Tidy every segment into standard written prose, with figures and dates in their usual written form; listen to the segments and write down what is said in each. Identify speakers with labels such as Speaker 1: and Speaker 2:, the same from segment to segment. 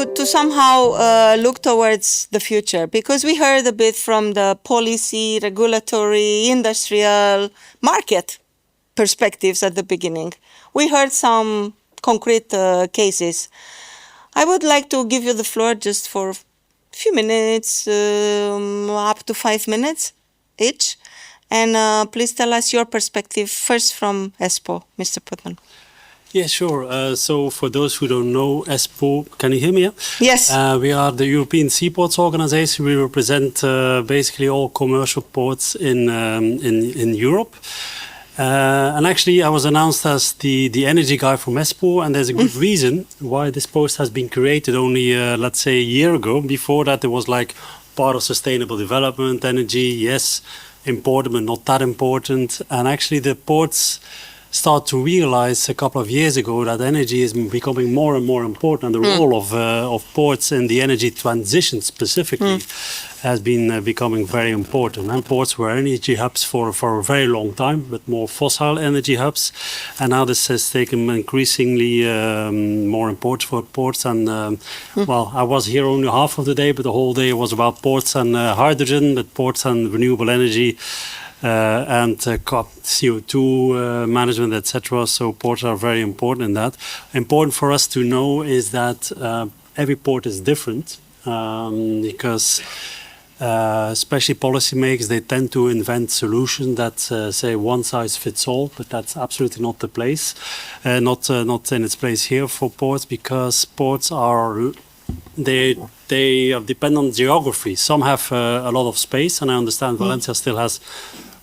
Speaker 1: to somehow look towards the future, because we heard a bit from the policy, regulatory, industrial, market perspectives at the beginning. We heard some concrete cases. I would like to give you the floor just for a few minutes, up to 5 minutes each. And please tell us your perspective first from ESPO, Mr. Putman.
Speaker 2: Yeah, sure. So for those who don't know, ESPO, can you hear me?
Speaker 1: Yes.
Speaker 2: We are the European Seaports Organization. We represent basically all commercial ports in Europe. And actually, I was announced as the energy guy from ESPO, and there's a good reason why this post has been created only, let's say, a year ago. Before that, it was like part of sustainable development, energy, yes, important, but not that important. And actually, the ports start to realize a couple of years ago that energy is becoming more and more important. The role of ports in the energy transition specifically has been becoming very important. And ports were energy hubs for a very long time, but more fossil energy hubs. And now this has taken increasingly more importance for ports. And well, I was here only half of the day, but the whole day was about ports and hydrogen, but ports and renewable energy. And CO2 management, etc. So ports are very important in that. Important for us to know is that every port is different because especially policymakers, they tend to invent solutions that say one size fits all, but that's absolutely not the place, not in its place here for ports, because ports are they depend on geography. Some have a lot of space, and I understand Valencia still has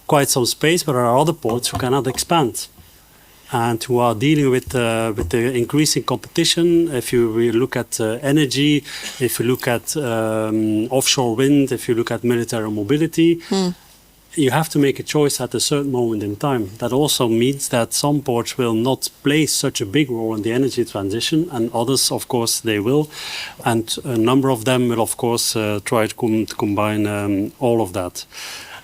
Speaker 2: quite some space, but there are other ports who cannot expand and who are dealing with the increasing competition. If you really look at energy, if you look at offshore wind, if you look at military mobility, you have to make a choice at a certain moment in time. That also means that some ports will not play such a big role in the energy transition, and others, of course, they will. And a number of them will, of course, try to combine all of that.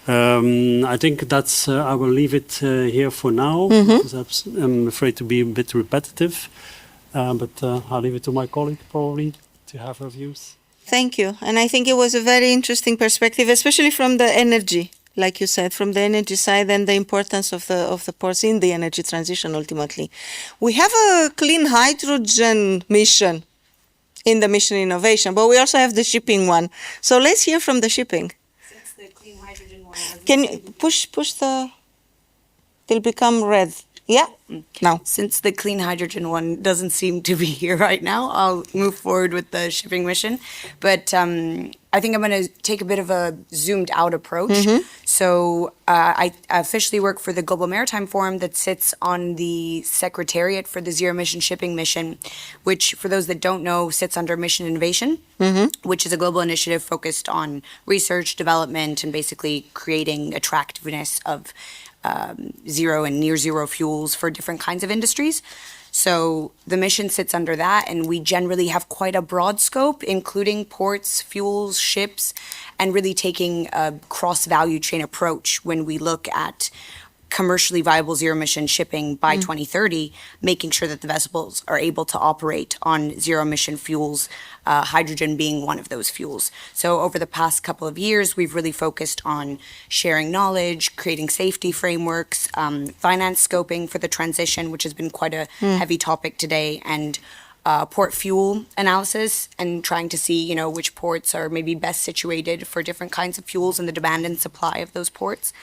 Speaker 2: I think that's, I will leave it here for now, because I'm afraid to be a bit repetitive. But I'll leave it to my colleague, probably, to have her views.
Speaker 1: Thank you. And I think it was a very interesting perspective, especially from the energy, like you said, from the energy side, and the importance of the ports in the energy transition ultimately. We have a clean hydrogen mission in the mission innovation, but we also have the shipping one. So let's hear from the shipping.
Speaker 3: Since the clean hydrogen one
Speaker 1: Can you push the, it'll become red. Yeah, now.
Speaker 3: Since the clean hydrogen one doesn't seem to be here right now, I'll move forward with the shipping mission. But I think I'm going to take a bit of a zoomed out approach. So I officially work for the Global Maritime Forum that sits on the Secretariat for the Zero Emission Shipping Mission, which, for those that don't know, sits under Mission Innovation, which is a global initiative focused on research, development, and basically creating attractiveness of zero and near zero fuels for different kinds of industries. So the mission sits under that, and we generally have quite a broad scope, including ports, fuels, ships, and really taking a cross-value chain approach when we look at commercially viable zero-emission shipping by 2030, making sure that the vessels are able to operate on zero-emission fuels, hydrogen being one of those fuels. So over the past couple of years, we've really focused on sharing knowledge, creating safety frameworks, finance scoping for the transition, which has been quite a heavy topic today, and port fuel analysis, and trying to see, you know, which ports are maybe best situated for different kinds of fuels and the demand and supply of those ports.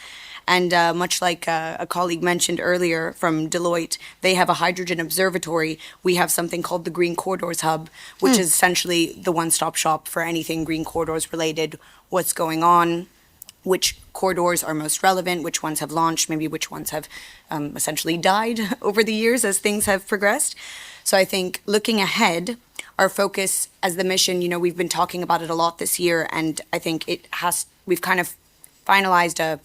Speaker 3: And much like a colleague mentioned earlier from Deloitte, they have a hydrogen observatory. We have something called the Green Corridors Hub, which is essentially the one-stop shop for anything green corridors related, what's going on, which corridors are most relevant, which ones have launched, maybe which ones have essentially died over the years as things have progressed. So I think looking ahead, our focus as the mission, you know, we've been talking about it a lot this year, and I think we've kind of finalized a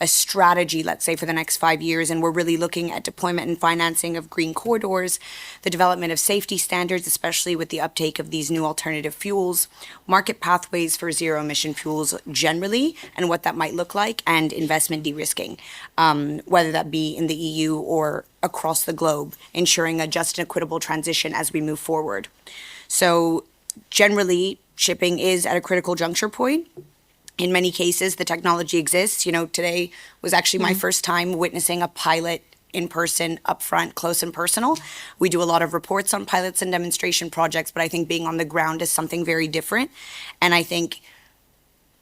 Speaker 3: strategy, let's say, for the next 5 years, and we're really looking at deployment and financing of green corridors, the development of safety standards, especially with the uptake of these new alternative fuels, market pathways for zero-emission fuels generally, and what that might look like, and investment de-risking, whether that be in the EU or across the globe, ensuring a just and equitable transition as we move forward. So generally, shipping is at a critical juncture point. In many cases, the technology exists. Today was actually my first time witnessing a pilot in person, up front, close and personal. We do a lot of reports on pilots and demonstration projects, but I think being on the ground is something very different. And I think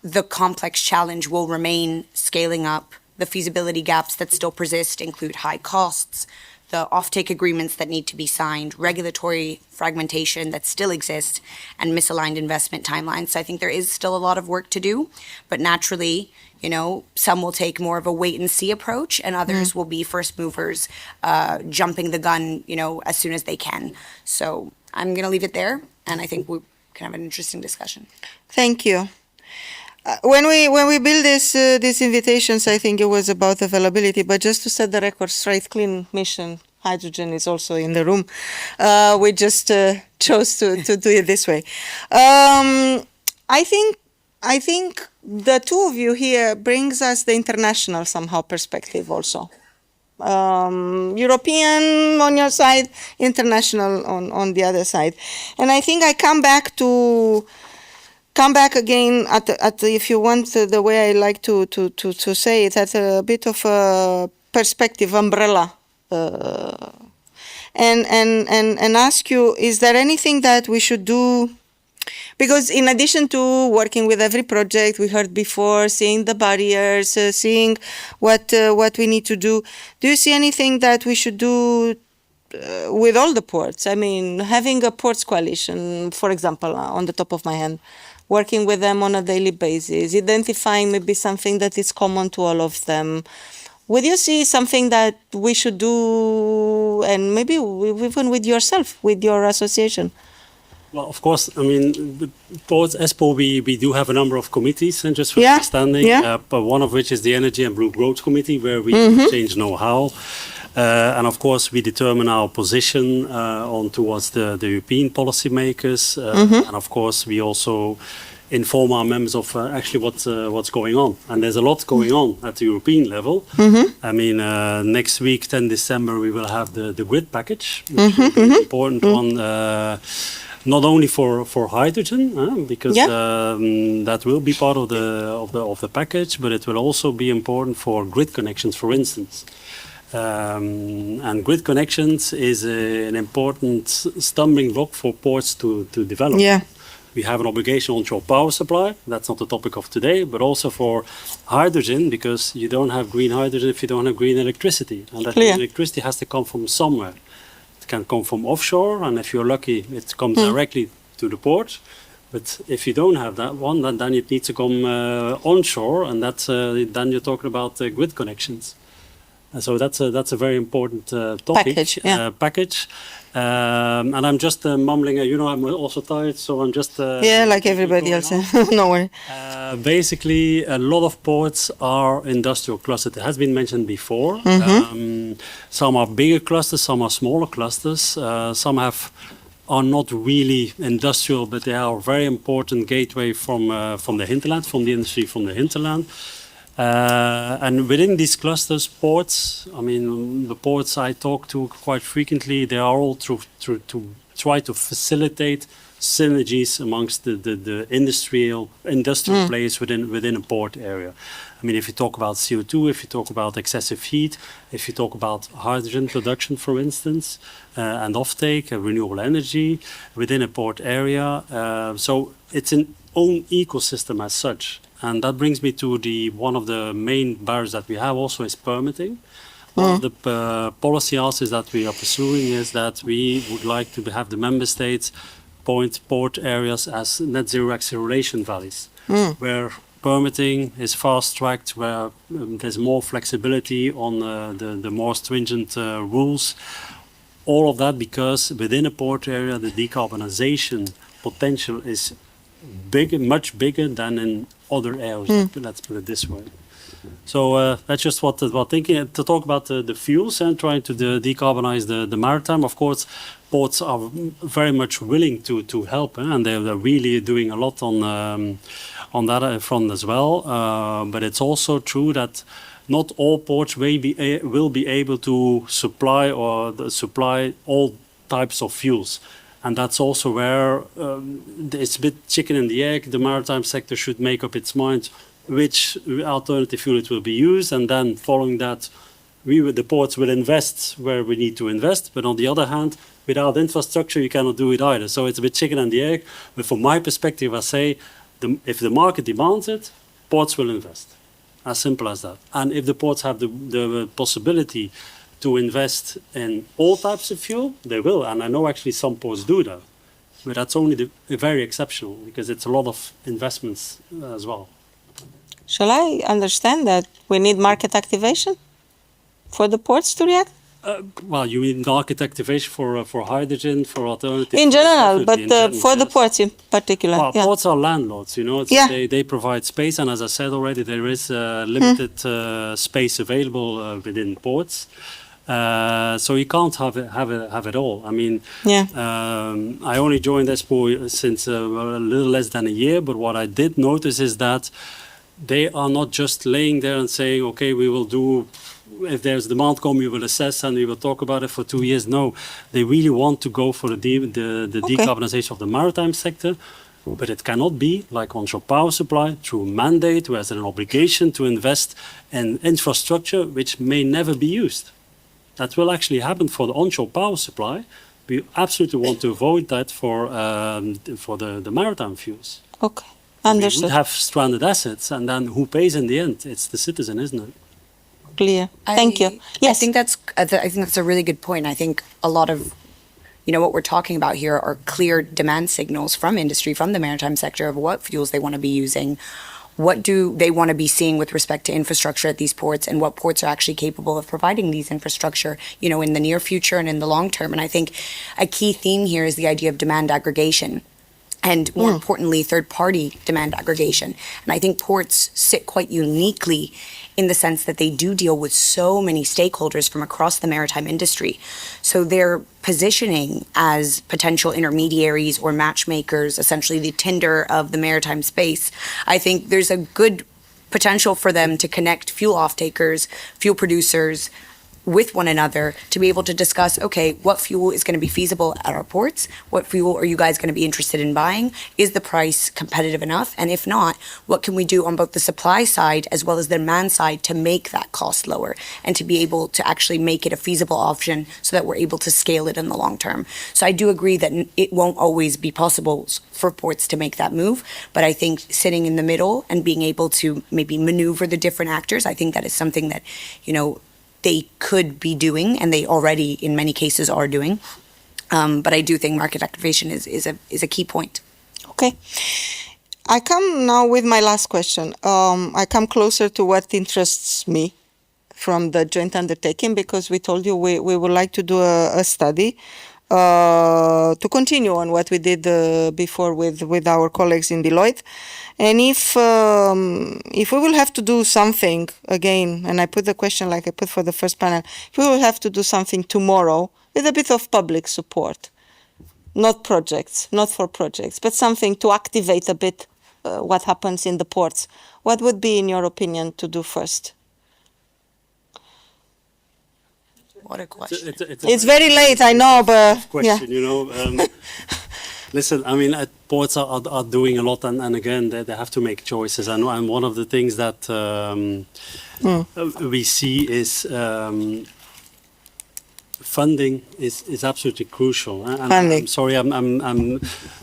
Speaker 3: the complex challenge will remain scaling up. The feasibility gaps that still persist include high costs, the offtake agreements that need to be signed, regulatory fragmentation that still exists, and misaligned investment timelines. So I think there is still a lot of work to do, but naturally, some will take more of a wait and see approach, and others will be first movers, jumping the gun, as soon as they can. So I'm going to leave it there, and I think we can have an interesting discussion.
Speaker 1: Thank you. When we build these invitations, I think it was about availability. But just to set the record straight, Clean Mission Hydrogen is also in the room. We just chose to do it this way. I think the two of you here brings us the international somehow perspective also. European on your side, international on the other side, and I think I come back again at if you want the way I like to say it, at a bit of a perspective umbrella, and ask you, is there anything that we should do? Because in addition to working with every project we heard before, seeing the barriers, seeing what we need to do you see anything that we should do with all the ports? I mean, having a ports coalition, for example, on the top of my hand, working with them on a daily basis, identifying maybe something that is common to all of them. Would you see something that we should do, and maybe even with yourself, with your association?
Speaker 2: Well, of course, I mean, with Ports ESPO, we do have a number of committees, and just for
Speaker 1: Yeah,
Speaker 2: understanding,
Speaker 1: yeah.
Speaker 2: but one of which is the Energy and Blue Growth Committee, where we change know-how. And of course, we determine our position on towards the European policymakers. And of course, we also inform our members of actually what's going on. And there's a lot going on at the European level. I mean, next week, 10 December, we will have the grid package, which will be an important one. Not only for hydrogen, because that will be part of the package, but it will also be important for grid connections, for instance. And grid connections is an important stumbling block for ports to develop.
Speaker 1: Yeah.
Speaker 2: We have an obligation on shore power supply. That's not the topic of today, but also for hydrogen, because you don't have green hydrogen if you don't have green electricity. And that
Speaker 1: Clear.
Speaker 2: electricity has to come from somewhere. It can come from offshore, and if you're lucky, it comes directly to the port. But if you don't have that one, then it needs to come onshore, and that's then you're talking about grid connections. And so that's a very important topic. Package. And I'm just mumbling. I'm also tired, so I'm just.
Speaker 1: Like everybody else. No worry.
Speaker 2: Basically, a lot of ports are industrial clusters. It has been mentioned before. Some are bigger clusters, some are smaller clusters. Some are not really industrial, but they are a very important gateway from the hinterland, from the industry, from the hinterland. And within these clusters, ports, I mean, the ports I talk to quite frequently, they are all to try to facilitate synergies amongst the industrial players within a port area. I mean, if you talk about CO2, if you talk about excessive heat, if you talk about hydrogen production, for instance, and offtake, renewable energy within a port area. So it's an own ecosystem as such. And that brings me to one of the main barriers that we have also is permitting. One of the policy asks that we are pursuing is that we would like to have the member states point port areas as net zero acceleration valleys, where permitting is fast-tracked, where there's more flexibility on the more stringent rules. All of that because within a port area, the decarbonization potential is much bigger than in other areas. Let's put it this way. So that's just what thinking to talk about the fuels and trying to decarbonize the maritime. Of course, ports are very much willing to help, and they're really doing a lot on that front as well. But it's also true that not all ports will be able to supply all types of fuels. And that's also where it's a bit chicken and the egg. The maritime sector should make up its mind which alternative fuel it will be used, and then following that, the ports will invest where we need to invest. But on the other hand, without infrastructure, you cannot do it either. So it's a bit chicken and the egg. But from my perspective, I say, if the market demands it, ports will invest. As simple as that. And if the ports have the possibility to invest in all types of fuel, they will. And I know actually some ports do that. But that's only very exceptional, because it's a lot of investments as well.
Speaker 1: Shall I understand that we need market activation for the ports to react?
Speaker 2: Well, you mean market activation for hydrogen, for alternative?
Speaker 1: In general,
Speaker 2: definitely,
Speaker 1: but
Speaker 2: in general,
Speaker 1: for the
Speaker 2: yes.
Speaker 1: ports in particular.
Speaker 2: Well,
Speaker 1: yeah.
Speaker 2: ports are landlords, you know.
Speaker 1: Yeah.
Speaker 2: They provide space, and as I said already, there is limited space available within ports. So you can't have it all. I mean,
Speaker 1: Yeah.
Speaker 2: I only joined Espoo since a little less than a year, but what I did notice is that they are not just laying there and saying, okay, we will do, if there's demand come, we will assess and we will talk about it for 2 years. No, they really want to go for the decarbonization of the maritime sector. But it cannot be like onshore power supply through mandate, who has an obligation to invest in infrastructure which may never be used. That will actually happen for the onshore power supply. We absolutely want to avoid that for the maritime fuels.
Speaker 1: Okay.
Speaker 2: We
Speaker 1: Understood.
Speaker 2: would have stranded assets, and then who pays in the end? It's the citizen, isn't it?
Speaker 1: Clear. Thank you. Yes.
Speaker 3: I think that's a really good point. I think a lot of, what we're talking about here are clear demand signals from industry, from the maritime sector, of what fuels they want to be using, what do they want to be seeing with respect to infrastructure at these ports, and what ports are actually capable of providing these infrastructure, in the near future and in the long term. And I think a key theme here is the idea of demand aggregation. And more importantly, third-party demand aggregation. And I think ports sit quite uniquely in the sense that they do deal with so many stakeholders from across the maritime industry. So their positioning as potential intermediaries or matchmakers, essentially the Tinder of the maritime space, I think there's a good potential for them to connect fuel off-takers, fuel producers, with one another to be able to discuss, okay, what fuel is going to be feasible at our ports? What fuel are you guys going to be interested in buying? Is the price competitive enough? And if not, what can we do on both the supply side as well as the demand side to make that cost lower and to be able to actually make it a feasible option so that we're able to scale it in the long term? So I do agree that it won't always be possible for ports to make that move, but I think sitting in the middle and being able to maybe maneuver the different actors, I think that is something that, they could be doing, and they already, in many cases, are doing. But I do think market activation is a key point.
Speaker 1: Okay. I come now with my last question. I come closer to what interests me from the joint undertaking, because we told you we would like to do a study to continue on what we did before with our colleagues in Deloitte. And if we will have to do something again, and I put the question like I put for the first panel, if we will have to do something tomorrow with a bit of public support, not for projects, but something to activate a bit what happens in the ports, what would be, in your opinion, to do first?
Speaker 3: What a question.
Speaker 1: It's very late, I know, but
Speaker 2: question,
Speaker 1: yeah.
Speaker 2: Listen, I mean, ports are doing a lot, and again, they have to make choices. And one of the things that we see is funding is absolutely crucial. And
Speaker 1: Funding.
Speaker 2: I'm sorry, I'm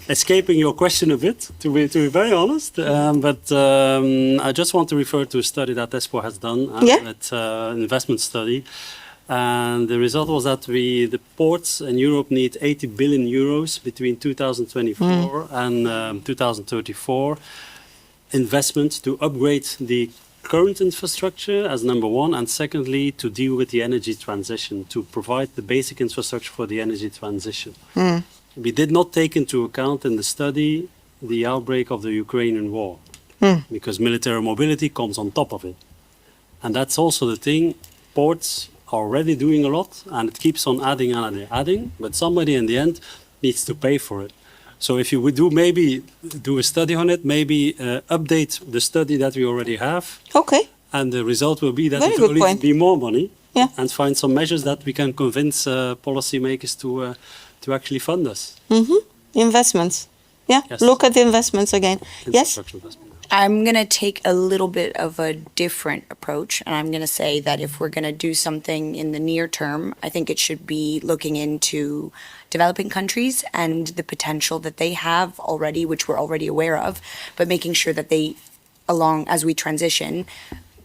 Speaker 2: escaping your question a bit, to be very honest. But I just want to refer to a study that Espoo has done. It's an investment study. And the result was that the ports in Europe need 80 billion euros between 2024 and 2034 investment to upgrade the current infrastructure as number one, and secondly, to deal with the energy transition, to provide the basic infrastructure for the energy transition. We did not take into account in the study the outbreak of the Ukrainian war, because military mobility comes on top of it. And that's also the thing, ports are already doing a lot, and it keeps on adding, but somebody in the end needs to pay for it. So if you would do a study on it, maybe update the study that we already have.
Speaker 1: Okay.
Speaker 2: And the result will be that
Speaker 1: Very
Speaker 2: it
Speaker 1: good
Speaker 2: will
Speaker 1: point.
Speaker 2: be more money,
Speaker 1: Yeah.
Speaker 2: and find some measures that we can convince policymakers to to actually fund us.
Speaker 1: Investments. Yeah,
Speaker 2: Yes.
Speaker 1: look at the investments again. Yes?
Speaker 2: Infrastructure investment.
Speaker 3: I'm going to take a little bit of a different approach, and I'm going to say that if we're going to do something in the near term, I think it should be looking into developing countries and the potential that they have already, which we're already aware of, but making sure that they, along as we transition,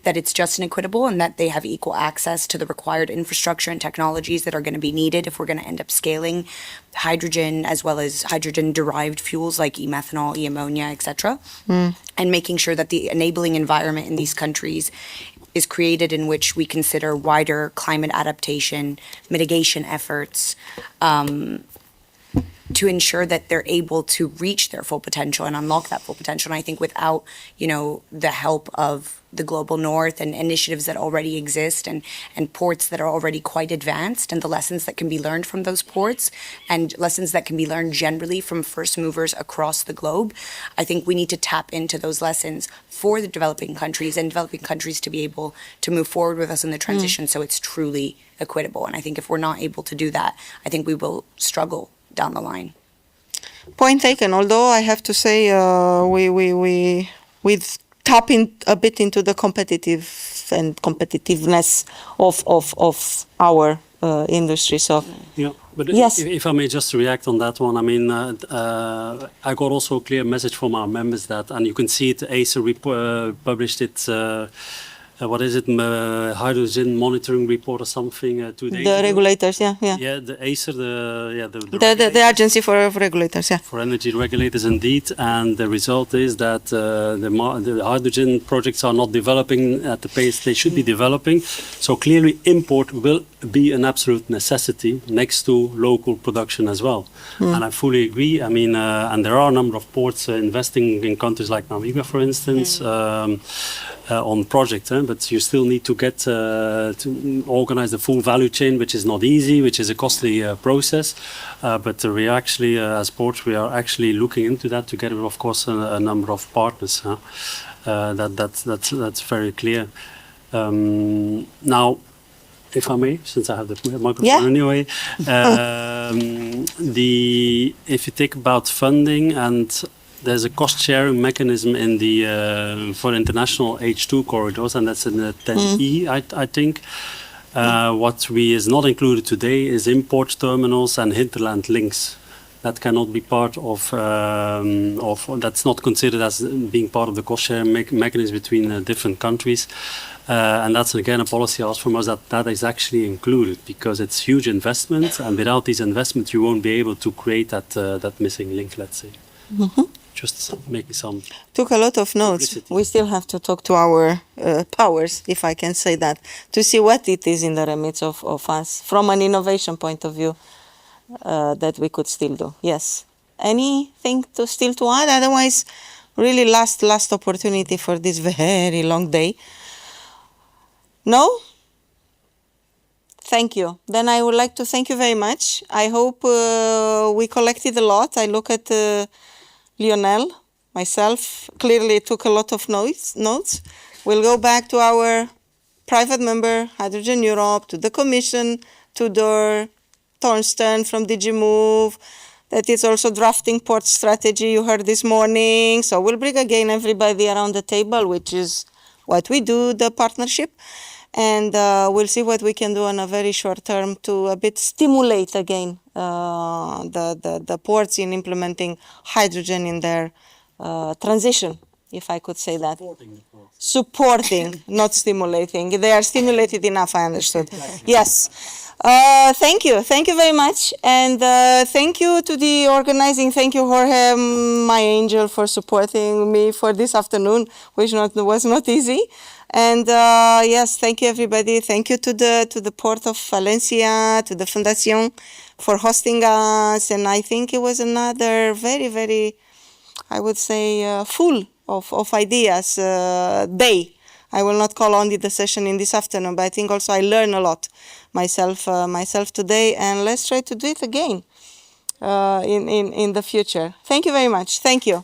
Speaker 3: that it's just and equitable and that they have equal access to the required infrastructure and technologies that are going to be needed if we're going to end up scaling hydrogen as well as hydrogen-derived fuels like e-methanol, e-ammonia, etc. And making sure that the enabling environment in these countries is created in which we consider wider climate adaptation, mitigation efforts, to ensure that they're able to reach their full potential and unlock that full potential. And I think without, the help of the global north and initiatives that already exist and ports that are already quite advanced and the lessons that can be learned from those ports and lessons that can be learned generally from first movers across the globe, I think we need to tap into those lessons for the developing countries and developing countries to be able to move forward with us in the transition so it's truly equitable. And I think if we're not able to do that, I think we will struggle down the line.
Speaker 1: Point taken. Although I have to say, we tap in a bit into the competitiveness of our industry. So
Speaker 2: Yeah, but
Speaker 1: Yes.
Speaker 2: if I may just react on that one, I mean, I got also a clear message from our members that, and you can see it, ACER published it, what is it, hydrogen monitoring report or something 2 days
Speaker 1: the
Speaker 2: ago.
Speaker 1: regulators, yeah.
Speaker 2: Yeah, the ACER, the
Speaker 1: The agency for regulators, yeah.
Speaker 2: for energy regulators indeed, and the result is that the hydrogen projects are not developing at the pace they should be developing. So clearly import will be an absolute necessity next to local production as well. And I fully agree. I mean, and there are a number of ports investing in countries like Namibia, for instance, on projects, but you still need to get to organize the full value chain, which is not easy, which is a costly process. But we actually, as ports, we are actually looking into that together with, of course, a number of partners. That's very clear. Now, if I may, since I have the microphone anyway, if you think about funding, and there's a cost-sharing mechanism in the for international H2 corridors, and that's in the 10E, I think. What is not included today is import terminals and hinterland links. That cannot be part of that's not considered as being part of the cost-sharing mechanism between different countries. And that's again a policy ask from us that is actually included, because it's huge investment, and without these investments you won't be able to create that missing link, let's say. Just making some.
Speaker 1: Took a lot of notes.
Speaker 2: publicity.
Speaker 1: We still have to talk to our powers, if I can say that, to see what it is in the remit of us from an innovation point of view that we could still do. Yes. Anything still to add? Otherwise, really last opportunity for this very long day. No? Thank you. Then I would like to thank you very much. I hope we collected a lot. I look at Lionel, myself, clearly took a lot of notes. We'll go back to our private member, Hydrogen Europe, to the Commission, to Dor, Thorsten from DigiMove, that is also drafting port strategy you heard this morning. So we'll bring again everybody around the table, which is what we do, the partnership. And we'll see what we can do on a very short term to a bit stimulate again the ports in implementing hydrogen in their transition, if I could say that. Supporting, not stimulating. They are stimulated enough, I understood. Yes. Thank you very much. And thank you to the organizing. Thank you, Jorge, my angel, for supporting me for this afternoon, which was not easy. And yes, thank you, everybody. Thank you to the Port of Valencia, to the Fundación for hosting us. And I think it was another very, very, I would say, full of ideas day. I will not call only the session in this afternoon, but I think also I learned a lot myself today. And let's try to do it again in the future. Thank you very much. Thank you.